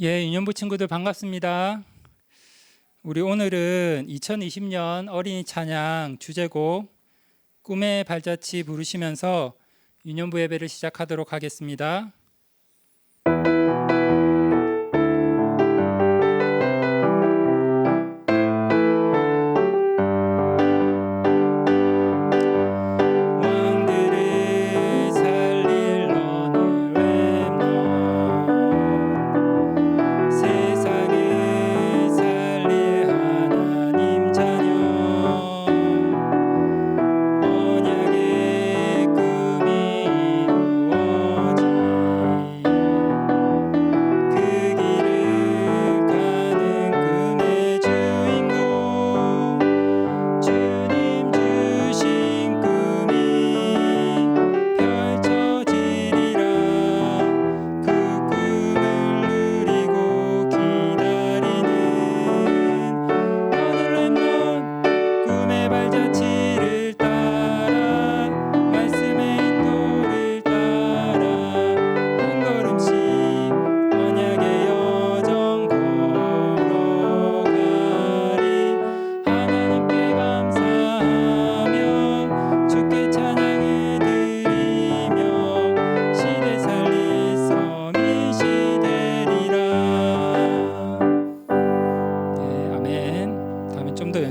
예, 유년부 친구들 반갑습니다. 우리 오늘은 2020년 어린이 찬양 주제곡 꿈의 발자취 부르시면서 유년부 예배를 시작하도록 하겠습니다.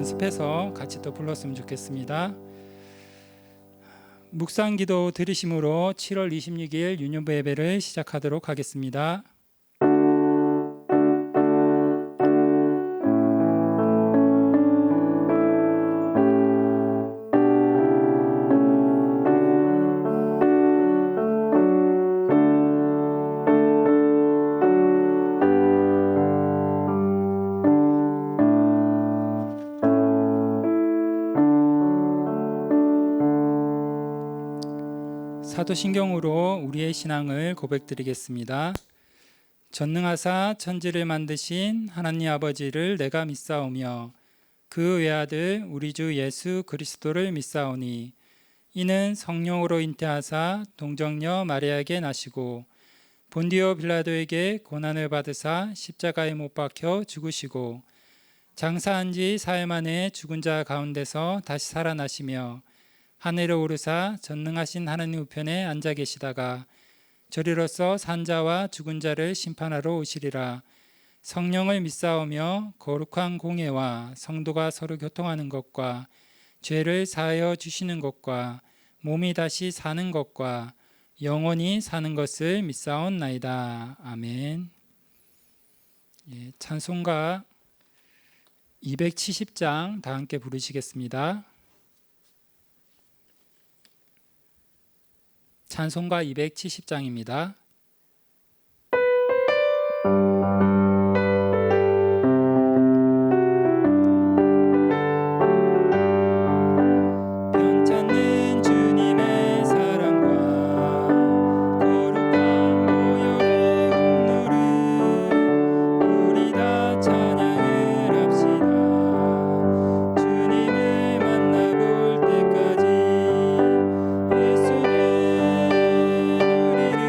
연습해서 같이 또 불렀으면 좋겠습니다. 묵상 기도 들으심으로 7월 26일 유년부 예배를 시작하도록 하겠습니다. 사도신경으로 우리의 신앙을 고백드리겠습니다. 전능하사 천지를 만드신 하나님 아버지를 내가 믿사오며 그 외아들 우리 주 예수 그리스도를 믿사오니 이는 성령으로 잉태하사 동정녀 마리아에게 나시고 본디오 빌라도에게 고난을 받으사 십자가에 못 박혀 죽으시고 장사한 지 사흘 만에 죽은 자 가운데서 다시 살아나시며 하늘에 오르사 전능하신 하나님 우편에 앉아 계시다가 저리로서 산자와 죽은 자를 심판하러 오시리라. 성령을 믿사오며 거룩한 공예와 성도가 서로 교통하는 것과 죄를 사하여 주시는 것과 몸이 다시 사는 것과 영원히 사는 것을 믿사옵나이다. 아멘. 예, 찬송가 270장 다 함께 부르시겠습니다. 찬송가 270장입니다. 변찮는 주님의 사랑과 거룩한 보혈의 공로를 우리 다 찬양을 합시다. 주님을 만나볼 때까지 예수는 우리를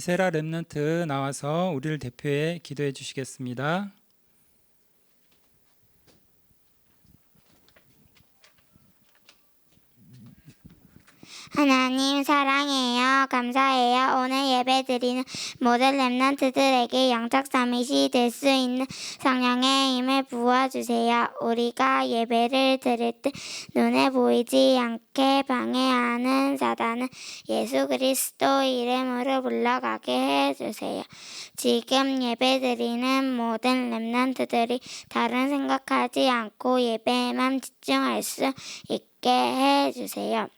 이세라 렘넌트 나와서 우리를 대표해 기도해 주시겠습니다. 하나님 사랑해요. 감사해요. 오늘 예배드리는 모든 렘넌트들에게 영적 서밋이 될 수 있는 성령의 힘을 부어주세요. 우리가 예배를 드릴 때 눈에 보이지 않게 방해하는 사단은 예수 그리스도 이름으로 물러가게 해주세요. 지금 예배드리는 모든 렘넌트들이 다른 생각하지 않고 예배에만 집중할 수 있게 해주세요.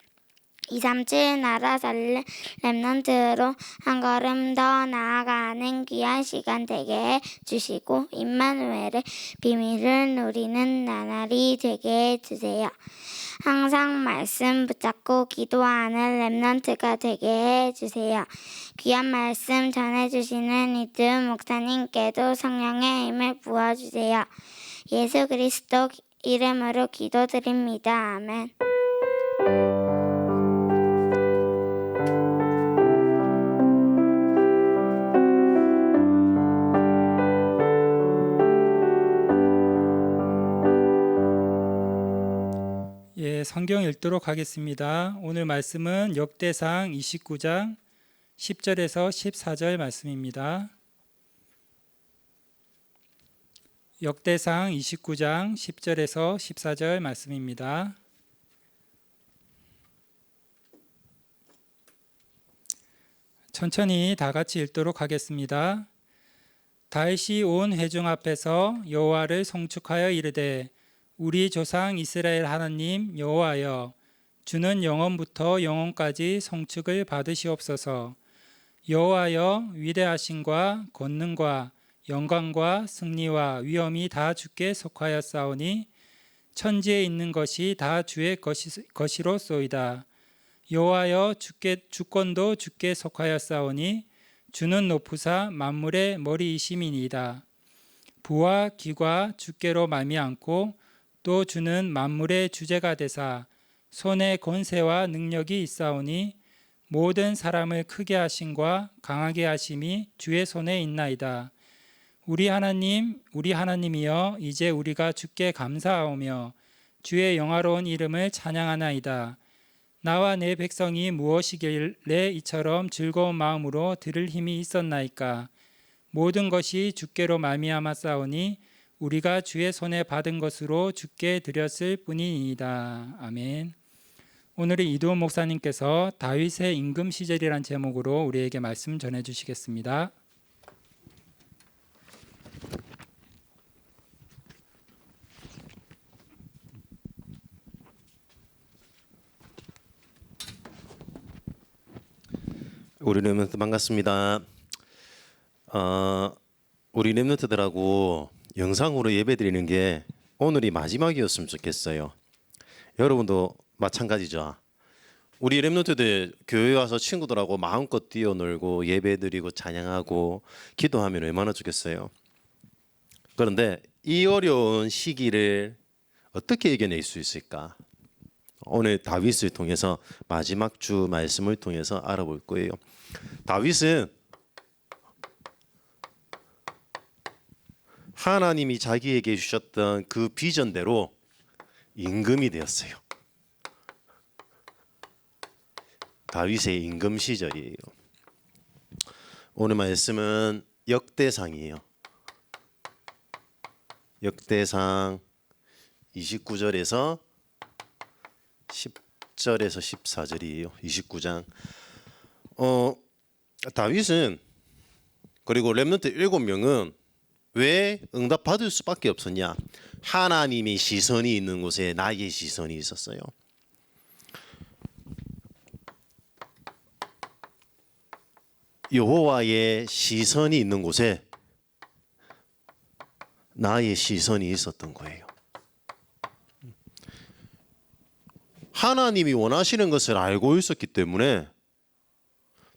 237 나라 살림 렘넌트로 한 걸음 더 나아가는 귀한 시간 되게 해주시고 임마누엘의 비밀을 누리는 나날이 되게 해주세요. 항상 말씀 붙잡고 기도하는 렘넌트가 되게 해주세요. 귀한 말씀 전해주시는 이두훈 목사님께도 성령의 힘을 부어주세요. 예수 그리스도 이름으로 기도드립니다. 아멘. 성경 읽도록 하겠습니다. 오늘 말씀은 역대상 29장 10절에서 14절 말씀입니다. 역대상 29장 10절에서 14절 말씀입니다. 천천히 다 같이 읽도록 하겠습니다. 다윗이 온 회중 앞에서 여호와를 송축하여 이르되 우리 조상 이스라엘 하나님 여호와여, 주는 영원부터 영원까지 송축을 받으시옵소서. 여호와여, 위대하심과 권능과 영광과 승리와 위엄이 다 주께 속하였사오니 천지에 있는 것이 다 주의 것이로소이다. 여호와여, 주권도 주께 속하였사오니 주는 높으사 만물의 머리이심이니이다. 부와 기과 주께로 말미암고 또 주는 만물의 주제가 되사 손에 권세와 능력이 있사오니 모든 사람을 크게 하심과 강하게 하심이 주의 손에 있나이다. 우리 하나님이여, 이제 우리가 주께 감사하오며 주의 영화로운 이름을 찬양하나이다. 나와 내 백성이 무엇이길래 이처럼 즐거운 마음으로 들을 힘이 있었나이까. 모든 것이 주께로 말미암았사오니 우리가 주의 손에 받은 것으로 주께 드렸을 뿐이니이다. 아멘. 오늘은 이두훈 목사님께서 다윗의 임금 시절이란 제목으로 우리에게 말씀 전해 주시겠습니다. 우리 렘넌트 반갑습니다. 우리 렘넌트들하고 영상으로 예배드리는 게 오늘이 마지막이었으면 좋겠어요. 여러분도 마찬가지죠. 우리 렘넌트들 교회 와서 친구들하고 마음껏 뛰어놀고 예배드리고 찬양하고 기도하면 얼마나 좋겠어요. 그런데 이 어려운 시기를 어떻게 이겨낼 수 있을까? 오늘 다윗을 통해서 마지막 주 말씀을 통해서 알아볼 거예요. 다윗은 하나님이 자기에게 주셨던 그 비전대로 임금이 되었어요. 다윗의 임금 시절이에요. 오늘 말씀은 역대상이에요. 역대상 29절에서 10절에서 14절이에요. 29장. 다윗은 그리고 렘넌트 7명은 왜 응답받을 수밖에 없었냐? 하나님의 시선이 있는 곳에 나의 시선이 있었어요. 여호와의 시선이 있는 곳에 나의 시선이 있었던 거예요. 하나님이 원하시는 것을 알고 있었기 때문에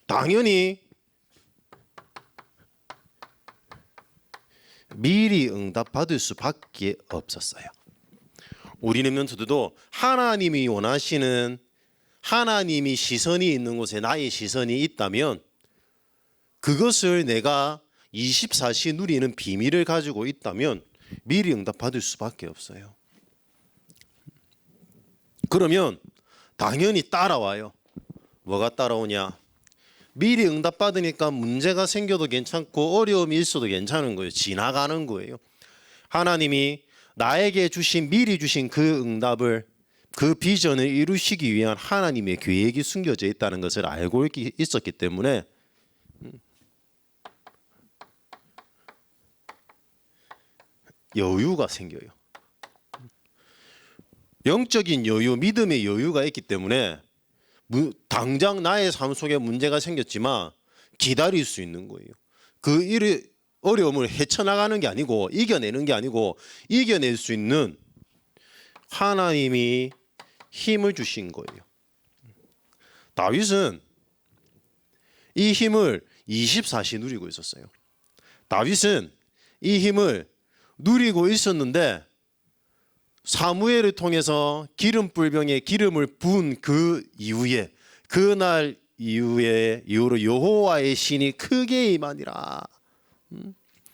당연히 미리 응답받을 수밖에 없었어요. 우리 렘넌트들도 하나님이 원하시는 하나님이 시선이 있는 곳에 나의 시선이 있다면 그것을 내가 24시 누리는 비밀을 가지고 있다면 미리 응답받을 수밖에 없어요. 그러면 당연히 따라와요. 뭐가 따라오냐? 미리 응답받으니까 문제가 생겨도 괜찮고 어려움이 있어도 괜찮은 거예요. 지나가는 거예요. 하나님이 나에게 주신 미리 주신 그 응답을 그 비전을 이루시기 위한 하나님의 계획이 숨겨져 있다는 것을 알고 있었기 때문에 여유가 생겨요. 영적인 여유, 믿음의 여유가 있기 때문에 당장 나의 삶 속에 문제가 생겼지만 기다릴 수 있는 거예요. 그 어려움을 헤쳐나가는 게 아니고 이겨내는 게 아니고 이겨낼 수 있는 하나님이 힘을 주신 거예요. 다윗은 이 힘을 24시 누리고 있었어요. 다윗은 이 힘을 누리고 있었는데 사무엘을 통해서 기름불병에 기름을 부은 그 이후에 그날 이후로 여호와의 신이 크게 임하니라.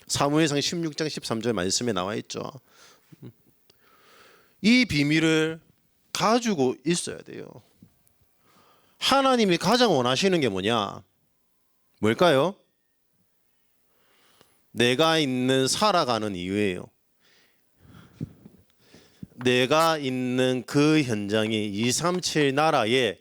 사무엘상 16장 13절 말씀에 나와 있죠. 이 비밀을 가지고 있어야 돼요. 하나님이 가장 원하시는 게 뭐냐? 뭘까요? 내가 있는 살아가는 이유예요. 내가 있는 그 현장이 237 나라에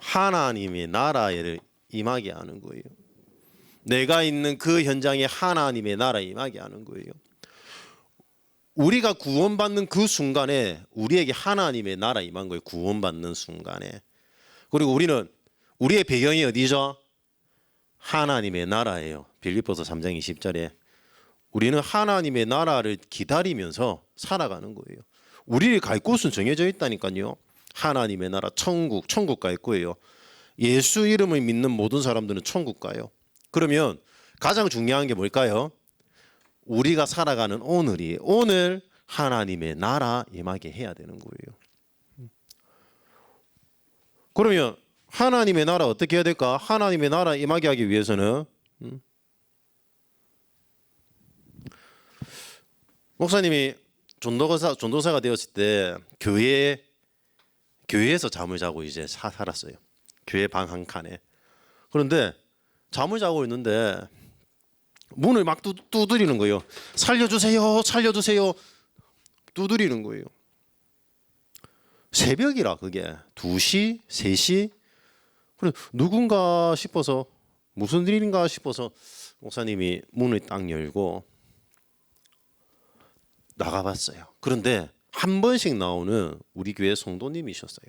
하나님의 나라를 임하게 하는 거예요. 내가 있는 그 현장에 하나님의 나라 임하게 하는 거예요. 우리가 구원받는 그 순간에 우리에게 하나님의 나라 임한 거예요. 구원받는 순간에. 그리고 우리의 배경이 어디죠? 하나님의 나라예요. 빌립보서 3장 20절에 우리는 하나님의 나라를 기다리면서 살아가는 거예요. 우리를 갈 곳은 정해져 있다니까요. 하나님의 나라, 천국 갈 거예요. 예수 이름을 믿는 모든 사람들은 천국 가요. 그러면 가장 중요한 게 뭘까요? 우리가 살아가는 오늘 하나님의 나라 임하게 해야 되는 거예요. 그러면 하나님의 나라 어떻게 해야 될까? 하나님의 나라 임하게 하기 위해서는 목사님이 전도사가 되었을 때 교회에서 잠을 자고 이제 살았어요. 교회 방 한 칸에. 그런데 잠을 자고 있는데 문을 막 두드리는 거예요. 살려주세요, 살려주세요. 두드리는 거예요. 새벽이라 그게 2시, 3시. 그래 누군가 싶어서 무슨 일인가 싶어서 목사님이 문을 딱 열고 나가봤어요. 그런데 한 번씩 나오는 우리 교회 성도님이셨어요.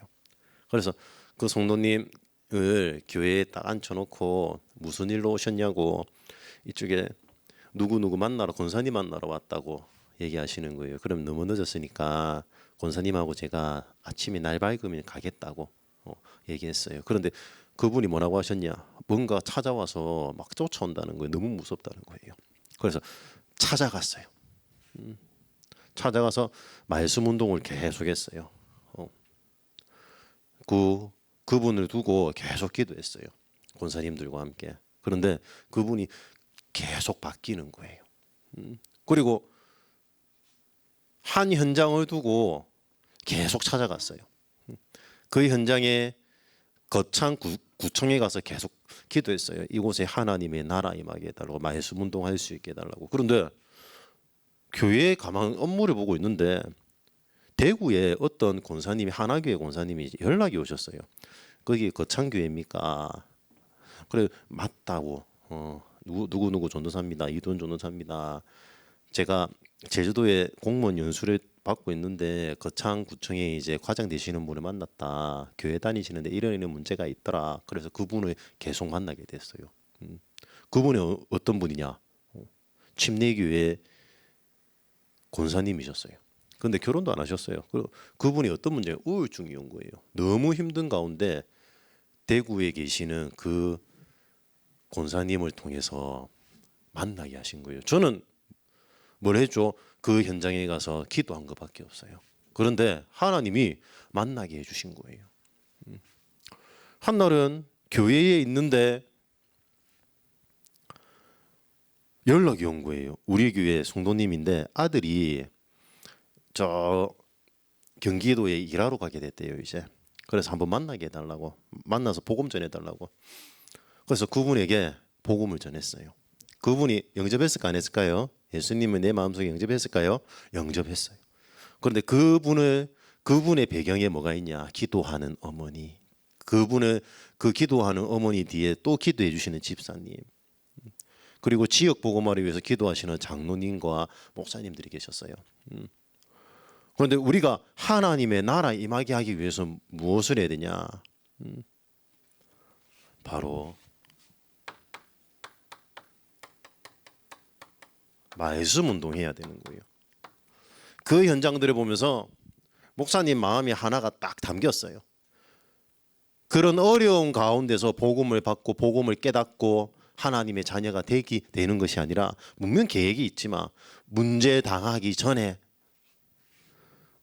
그래서 그 성도님을 교회에 딱 앉혀놓고 무슨 일로 오셨냐고 이쪽에 누구 만나러 권사님 만나러 왔다고 얘기하시는 거예요. 그럼 너무 늦었으니까 권사님하고 제가 아침에 날 밝으면 가겠다고 얘기했어요. 그런데 그분이 뭐라고 하셨냐? 뭔가 찾아와서 막 쫓아온다는 거예요. 너무 무섭다는 거예요. 그래서 찾아갔어요. 찾아가서 말씀 운동을 계속했어요. 그분을 두고 계속 기도했어요. 권사님들과 함께. 그런데 그분이 계속 바뀌는 거예요. 그리고 한 현장을 두고 계속 찾아갔어요. 그 현장에 거창 구청에 가서 계속 기도했어요. 이곳에 하나님의 나라 임하게 해달라고 말씀 운동할 수 있게 해달라고. 그런데 교회에 가만 업무를 보고 있는데 대구에 어떤 권사님이 하나교회 권사님이 연락이 오셨어요. 거기 거창교회입니까? 그래 맞다고. 누구 전도사입니다. 이돈 전도사입니다. 제가 제주도에 공무원 연수를 받고 있는데 거창구청에 이제 과장 되시는 분을 만났다. 교회 다니시는데 이런 문제가 있더라. 그래서 그분을 계속 만나게 됐어요. 그분이 어떤 분이냐? 침례교회 권사님이셨어요. 근데 결혼도 안 하셨어요. 그분이 어떤 문제예요? 우울증이 온 거예요. 너무 힘든 가운데 대구에 계시는 그 권사님을 통해서 만나게 하신 거예요. 저는 뭘 했죠? 그 현장에 가서 기도한 것밖에 없어요. 그런데 하나님이 만나게 해주신 거예요. 한날은 교회에 있는데 연락이 온 거예요. 우리 교회 성도님인데 아들이 저 경기도에 일하러 가게 됐대요 이제. 그래서 한번 만나게 해달라고, 만나서 복음 전해달라고. 그래서 그분에게 복음을 전했어요. 그분이 영접했을까 안 했을까요? 예수님은 내 마음속에 영접했을까요? 영접했어요. 그런데 그분의 배경에 뭐가 있냐? 기도하는 어머니. 그 기도하는 어머니 뒤에 또 기도해 주시는 집사님, 그리고 지역 복음화를 위해서 기도하시는 장로님과 목사님들이 계셨어요. 그런데 우리가 하나님의 나라 임하게 하기 위해서 무엇을 해야 되냐? 바로 말씀 운동해야 되는 거예요. 그 현장들을 보면서 목사님 마음이 하나가 딱 담겼어요. 그런 어려운 가운데서 복음을 받고 복음을 깨닫고 하나님의 자녀가 되는 것이 아니라 분명 계획이 있지만 문제 당하기 전에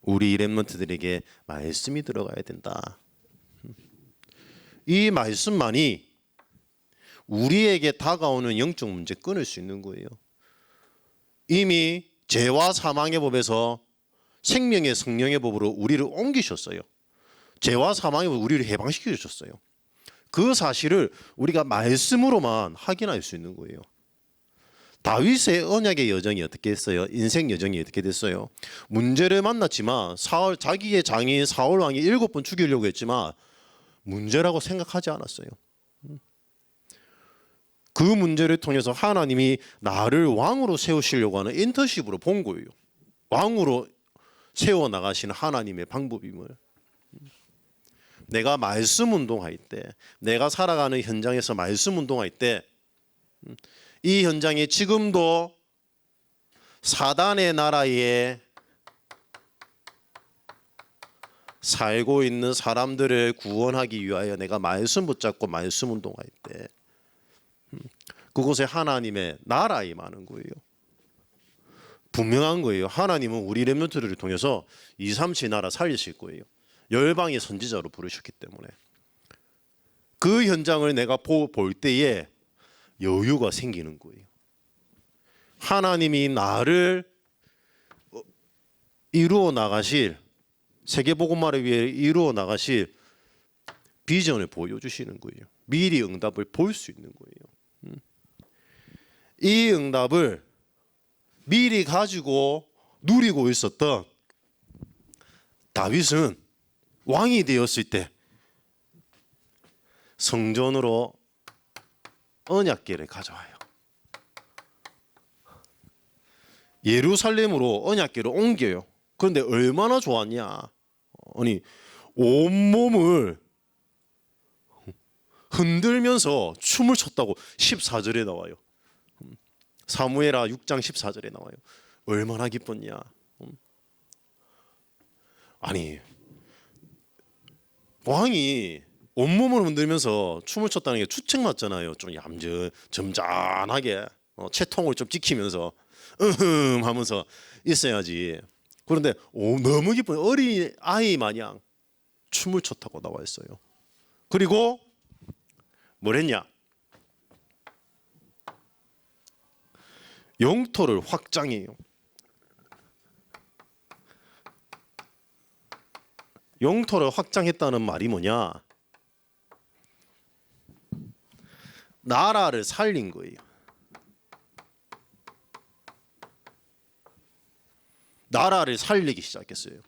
우리 렘넌트들에게 말씀이 들어가야 된다. 이 말씀만이 우리에게 다가오는 영적 문제 끊을 수 있는 거예요. 이미 죄와 사망의 법에서 생명의 성령의 법으로 우리를 옮기셨어요. 죄와 사망의 법으로 우리를 해방시켜 주셨어요. 그 사실을 우리가 말씀으로만 확인할 수 있는 거예요. 다윗의 언약의 여정이 어떻게 했어요? 인생 여정이 어떻게 됐어요? 문제를 만났지만 자기의 장인 사울 왕이 7번 죽이려고 했지만 문제라고 생각하지 않았어요. 그 문제를 통해서 하나님이 나를 왕으로 세우시려고 하는 인턴십으로 본 거예요. 왕으로 세워 나가시는 하나님의 방법임을. 내가 말씀 운동할 때, 내가 살아가는 현장에서 말씀 운동할 때, 이 현장에 지금도 사단의 나라에 살고 있는 사람들을 구원하기 위하여 내가 말씀 붙잡고 말씀 운동할 때 그곳에 하나님의 나라에 임하는 거예요. 분명한 거예요. 하나님은 우리 렘넌트들을 통해서 237 나라 살리실 거예요. 열방의 선지자로 부르셨기 때문에 그 현장을 내가 볼 때에 여유가 생기는 거예요. 하나님이 나를 이루어 나가실, 세계복음화를 위해 이루어 나가실 비전을 보여주시는 거예요. 미리 응답을 볼 수 있는 거예요. 이 응답을 미리 가지고 누리고 있었던 다윗은 왕이 되었을 때 성전으로 언약궤를 가져와요. 예루살렘으로 언약궤를 옮겨요. 그런데 얼마나 좋았냐? 아니 온몸을 흔들면서 춤을 췄다고 14절에 나와요. 사무엘하 6장 14절에 나와요. 얼마나 기뻤냐? 아니 왕이 온몸을 흔들면서 춤을 췄다는 게 추측 맞잖아요. 좀 점잖하게 채통을 좀 지키면서 하면서 있어야지. 그런데 너무 기쁜 어린 아이 마냥 춤을 췄다고 나와 있어요. 그리고 뭘 했냐? 영토를 확장해요. 영토를 확장했다는 말이 뭐냐? 나라를 살린 거예요. 나라를 살리기 시작했어요.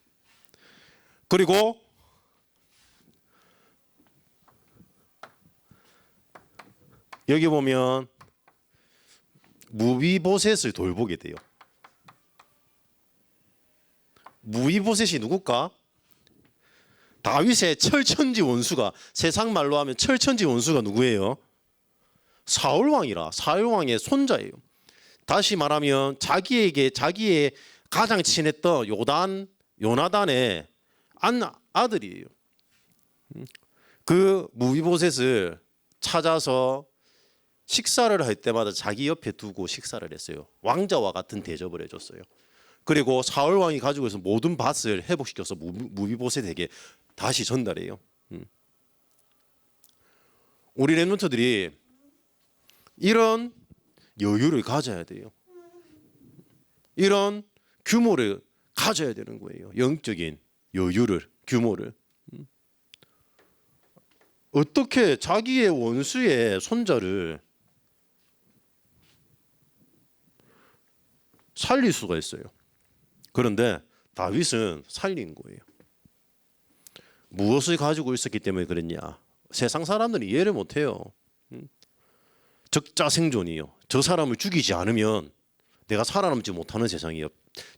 그리고 여기 보면 무비보셋을 돌보게 돼요. 무비보셋이 누굴까? 다윗의 철천지 원수가, 세상 말로 하면 철천지 원수가 누구예요? 사울 왕의 손자예요. 다시 말하면 자기의 가장 친했던 요나단의 아들이에요. 그 무비보셋을 찾아서 식사를 할 때마다 자기 옆에 두고 식사를 했어요. 왕자와 같은 대접을 해줬어요. 그리고 사울 왕이 가지고 있는 모든 밭을 회복시켜서 무비보셋에게 다시 전달해요. 우리 렘넌트들이 이런 여유를 가져야 돼요. 이런 규모를 가져야 되는 거예요. 영적인 여유를, 규모를. 어떻게 자기의 원수의 손자를 살릴 수가 있어요. 그런데 다윗은 살린 거예요. 무엇을 가지고 있었기 때문에 그랬냐? 세상 사람들이 이해를 못해요. 적자생존이요. 저 사람을 죽이지 않으면 내가 살아남지 못하는 세상이요.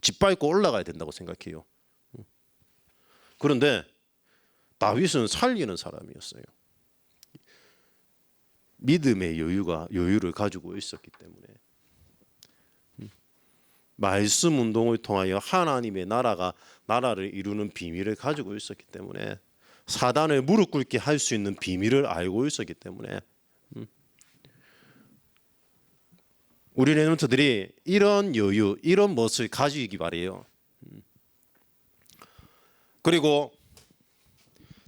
짓밟고 올라가야 된다고 생각해요. 그런데 다윗은 살리는 사람이었어요. 믿음의 여유를 가지고 있었기 때문에 말씀 운동을 통하여 하나님의 나라를 이루는 비밀을 가지고 있었기 때문에 사단을 무릎 꿇게 할 수 있는 비밀을 알고 있었기 때문에 우리 렘넌트들이 이런 여유, 이런 멋을 가지기 바래요. 그리고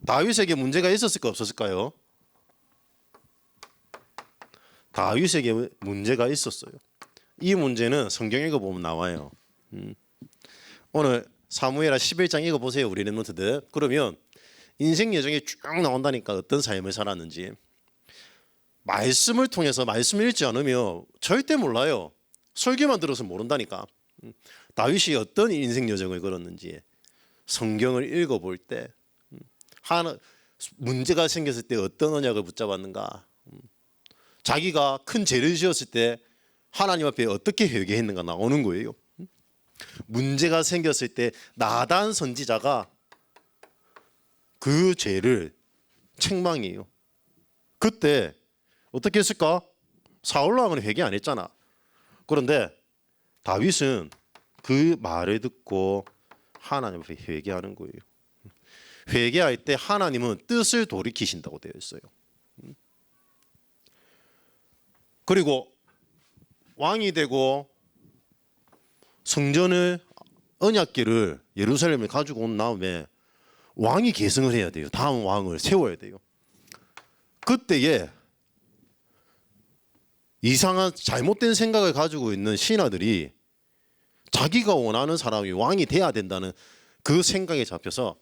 다윗에게 문제가 있었을까 없었을까요? 다윗에게 문제가 있었어요. 이 문제는 성경 읽어보면 나와요. 오늘 사무엘하 11장 읽어보세요. 우리 렘넌트들. 그러면 인생 여정이 쭉 나온다니까 어떤 삶을 살았는지. 말씀을 통해서 말씀 읽지 않으면 절대 몰라요. 설교만 들어서 모른다니까. 다윗이 어떤 인생 여정을 걸었는지 성경을 읽어볼 때 문제가 생겼을 때 어떤 언약을 붙잡았는가, 자기가 큰 죄를 지었을 때 하나님 앞에 어떻게 회개했는가 나오는 거예요. 문제가 생겼을 때 나단 선지자가 그 죄를 책망해요. 그때 어떻게 했을까? 사울 왕은 회개 안 했잖아. 그런데 다윗은 그 말을 듣고 하나님 앞에 회개하는 거예요. 회개할 때 하나님은 뜻을 돌이키신다고 되어 있어요. 그리고 왕이 되고 성전을 언약궤를 예루살렘에 가지고 온 다음에 왕이 계승을 해야 돼요. 다음 왕을 세워야 돼요. 그때에 이상한 잘못된 생각을 가지고 있는 신하들이 자기가 원하는 사람이 왕이 돼야 된다는 그 생각에 잡혀서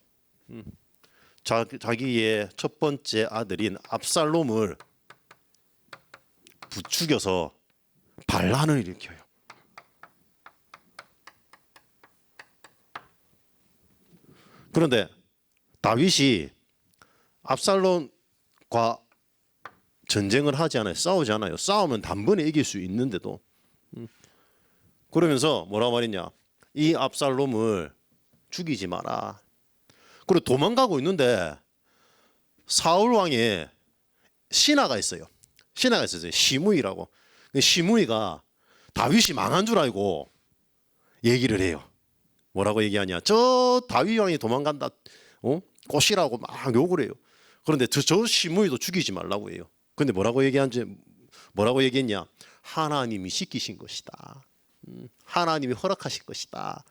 자기의 첫 번째 아들인 압살롬을 부추겨서 반란을 일으켜요. 그런데 다윗이 압살롬과 전쟁을 하지 않아요. 싸우지 않아요. 싸우면 단번에 이길 수 있는데도 그러면서 뭐라고 말했냐? 이 압살롬을 죽이지 마라. 그리고 도망가고 있는데 사울 왕의 신하가 있어요. 신하가 있었어요. 시므이라고. 시므이가 다윗이 망한 줄 알고 얘기를 해요. 뭐라고 얘기하냐? 저 다윗 왕이 도망간다. 꽃이라고 막 욕을 해요. 그런데 저 시므이도 죽이지 말라고 해요. 근데 뭐라고 얘기했냐? 하나님이 시키신 것이다. 하나님이 허락하신 것이다.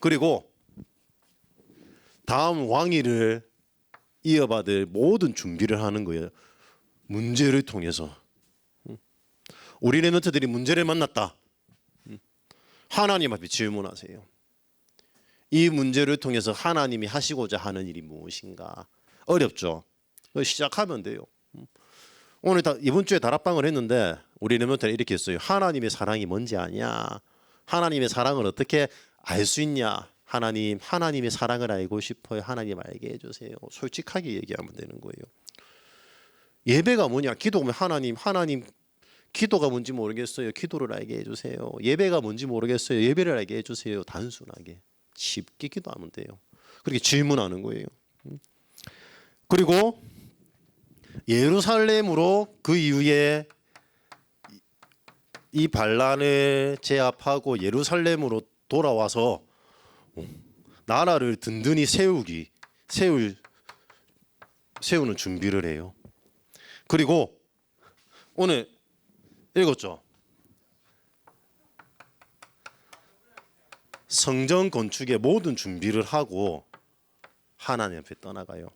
그리고 다음 왕위를 이어받을 모든 준비를 하는 거예요. 문제를 통해서. 우리 렘넌트들이 문제를 만났다. 하나님 앞에 질문하세요. 이 문제를 통해서 하나님이 하시고자 하는 일이 무엇인가? 어렵죠. 시작하면 돼요. 오늘 이번 주에 다락방을 했는데 우리 렘넌트는 이렇게 했어요. 하나님의 사랑이 뭔지 아냐? 하나님의 사랑을 어떻게 알 수 있냐? 하나님의 사랑을 알고 싶어요. 하나님 알게 해주세요. 솔직하게 얘기하면 되는 거예요. 예배가 뭐냐? 기도하면 하나님 기도가 뭔지 모르겠어요. 기도를 알게 해주세요. 예배가 뭔지 모르겠어요. 예배를 알게 해주세요. 단순하게 쉽게 기도하면 돼요. 그렇게 질문하는 거예요. 그리고 예루살렘으로 그 이후에 이 반란을 제압하고 예루살렘으로 돌아와서 나라를 든든히 세우는 준비를 해요. 그리고 오늘 읽었죠. 성전 건축의 모든 준비를 하고 하나님 앞에 떠나가요.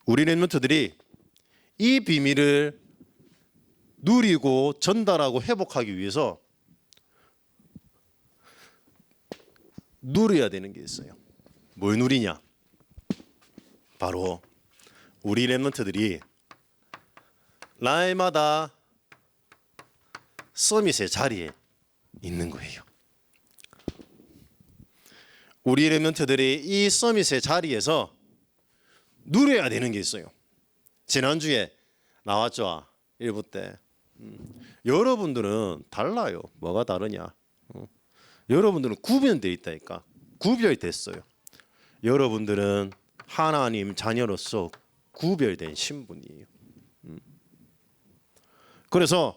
우리 렘넌트들이 이 비밀을 누리고 전달하고 회복하기 위해서 누려야 되는 게 있어요. 뭘 누리냐? 바로 우리 렘넌트들이 날마다 서밋의 자리에 있는 거예요. 우리 렘넌트들이 이 서밋의 자리에서 누려야 되는 게 있어요. 지난주에 나왔죠. 1부 때. 여러분들은 달라요. 뭐가 다르냐? 여러분들은 구별되어 있다니까. 구별됐어요. 여러분들은 하나님 자녀로서 구별된 신분이에요. 그래서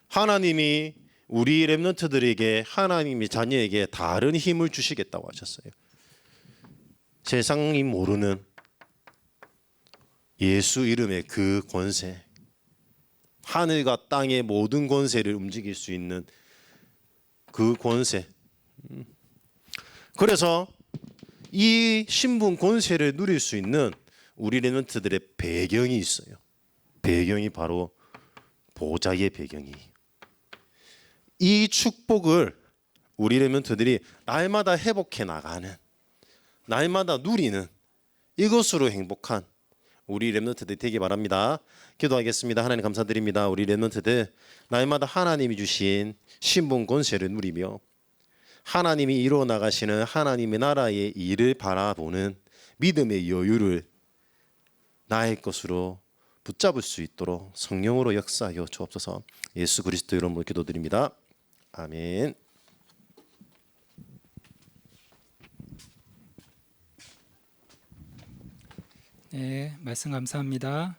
하나님이 우리 렘넌트들에게 하나님이 자녀에게 다른 힘을 주시겠다고 하셨어요. 세상이 모르는 예수 이름의 그 권세, 하늘과 땅의 모든 권세를 움직일 수 있는 그 권세. 그래서 이 신분 권세를 누릴 수 있는 우리 렘넌트들의 배경이 있어요. 배경이 바로 보좌의 배경이에요. 이 축복을 우리 렘넌트들이 날마다 회복해 나가는, 날마다 누리는 이것으로 행복한 우리 렘넌트들 되기 바랍니다. 기도하겠습니다. 하나님 감사드립니다. 우리 렘넌트들 날마다 하나님이 주신 신분 권세를 누리며 하나님이 이루어 나가시는 하나님의 나라의 일을 바라보는 믿음의 여유를 나의 것으로 붙잡을 수 있도록 성령으로 역사하여 주옵소서. 예수 그리스도 이름으로 기도드립니다. 아멘. 네, 말씀 감사합니다.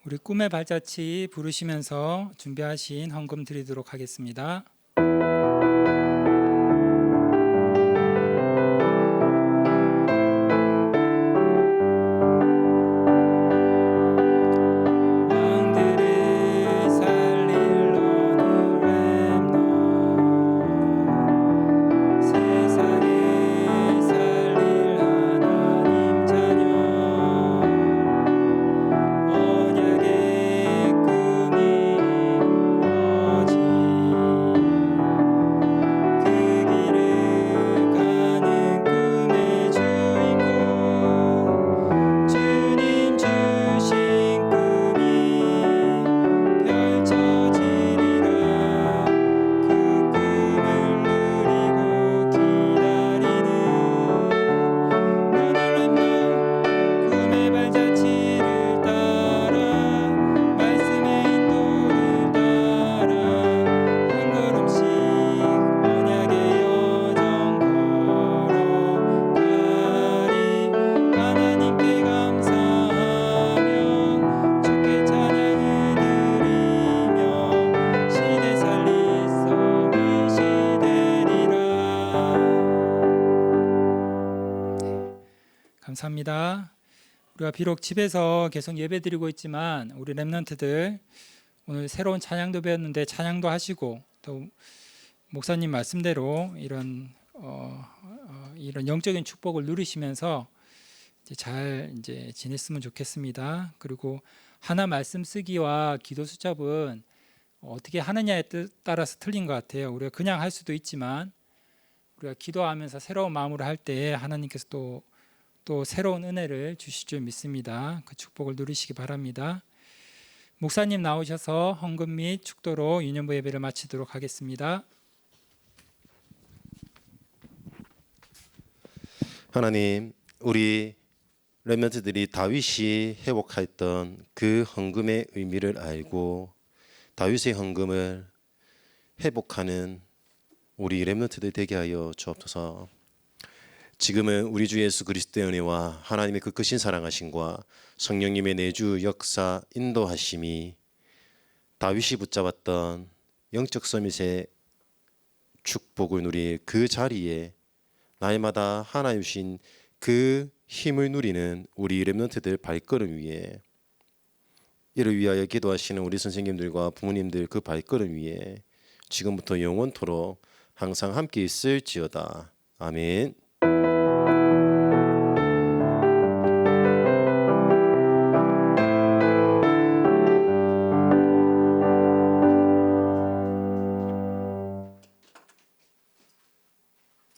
우리 꿈의 발자취 부르시면서 준비하신 헌금 드리도록 하겠습니다. 왕들을 살릴 너는 렘넌트, 세상을 살릴 하나님 자녀, 언약의 꿈이 이루어진 그 길을 가는 꿈의 주인공, 주님 주신 꿈이 펼쳐지리라. 그 꿈을 누리고 기다리는 너는 렘넌트, 꿈의 발자취를 따라 말씀의 인도를 따라 한 걸음씩 언약의 여정 걸어가리. 하나님께 감사하며 주께 찬양을 드리며 시대 살릴 서밋이 되리라. 감사합니다. 우리가 비록 집에서 계속 예배드리고 있지만 우리 렘넌트들 오늘 새로운 찬양도 배웠는데 찬양도 하시고 또 목사님 말씀대로 이런 영적인 축복을 누리시면서 잘 지냈으면 좋겠습니다. 그리고 하나 말씀 쓰기와 기도 수첩은 어떻게 하느냐에 따라서 틀린 것 같아요. 우리가 그냥 할 수도 있지만 우리가 기도하면서 새로운 마음으로 할 때 하나님께서 또 새로운 은혜를 주실 줄 믿습니다. 그 축복을 누리시기 바랍니다. 목사님 나오셔서 헌금 및 축도로 유년부 예배를 마치도록 하겠습니다. 하나님, 우리 렘넌트들이 다윗이 회복했던 그 헌금의 의미를 알고 다윗의 헌금을 회복하는 우리 렘넌트들 되게 하여 주옵소서. 지금은 우리 주 예수 그리스도의 은혜와 하나님의 그 크신 사랑하심과 성령님의 내주 역사 인도하심이 다윗이 붙잡았던 영적 서밋의 축복을 누릴 그 자리에 날마다 하나님 주신 그 힘을 누리는 우리 렘넌트들 발걸음 위에, 이를 위하여 기도하시는 우리 선생님들과 부모님들 그 발걸음 위에 지금부터 영원토록 항상 함께 있을지어다. 아멘.